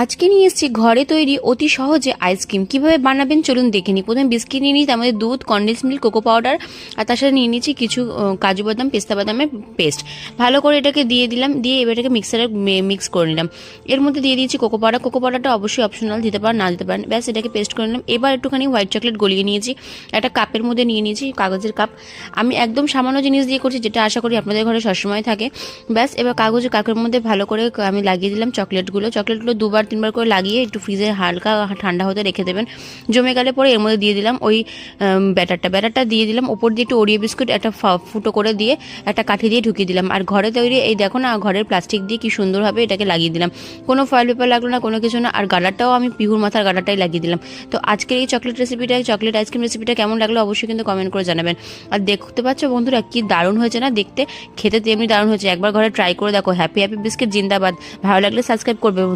আজকে নিয়ে এসেছি ঘরে তৈরি অতি সহজে আইসক্রিম কিভাবে বানাবেন চলুন দেখে নিই। প্রথমে বিস্কিট নিয়ে নিই, তার মধ্যে দুধ, কনডেন্স মিল্ক, কোকো পাউডার আর তার সাথে নিয়ে নিচ্ছি কিছু কাজু বাদাম, পেস্তা বাদামের পেস্ট। ভালো করে এটাকে দিয়ে দিলাম, দিয়ে এবার এটাকে মিক্সারে মিক্স করে নিলাম। এর মধ্যে দিয়ে দিয়েছি কোকো পাউডার। কোকো পাউডারটা অবশ্যই অপশনাল, দিতে পারেন না দিতে পারেন। ব্যাস এটাকে পেস্ট করে নিলাম। এবার একটুখানি হোয়াইট চকলেট গলিয়ে নিয়েছি, একটা কাপের মধ্যে নিয়ে নিয়েছি, কাগজের কাপ। আমি একদম সামান্য জিনিস দিয়ে করছি, যেটা আশা করি আপনাদের ঘরে সবসময় থাকে। ব্যাস এবার কাগজের কাপের মধ্যে ভালো করে আমি লাগিয়ে দিলাম চকলেটগুলো দুবার তিনবার করে লাগিয়ে একটু ফ্রিজে হালকা ঠান্ডা হতে রেখে দেবেন। জমে গেলে পরে এর মধ্যে দিয়ে দিলাম ওই ব্যাটারটা দিয়ে দিলাম। ওপর দিয়ে একটু ওরিও বিস্কুট একটা ফুটো করে দিয়ে একটা কাঠি দিয়ে ঢুকিয়ে দিলাম। আর ঘরে তৈরি এই দেখো না, ঘরের প্লাস্টিক দিয়ে কি সুন্দরভাবে এটাকে লাগিয়ে দিলাম। কোনো ফয়েল পেপার লাগলো না, কোনো কিছু না। আর গার্ডারটাও আমি পিহুর মাথার গার্ডারটাই লাগিয়ে দিলাম। তো আজকের এই চকলেট আইসক্রিম রেসিপিটা কেমন লাগলো অবশ্যই কিন্তু কমেন্ট করে জানাবেন। আর দেখতে পাচ্ছ বন্ধুরা কি দারুণ হয়েছে না দেখতে, খেতে তেমনি দারুণ হয়েছে। একবার ঘরে ট্রাই করে দেখো। হ্যাপি হ্যাপি বিস্কিট জিন্দাবাদ। ভালো লাগলে সাবস্ক্রাইব করবে।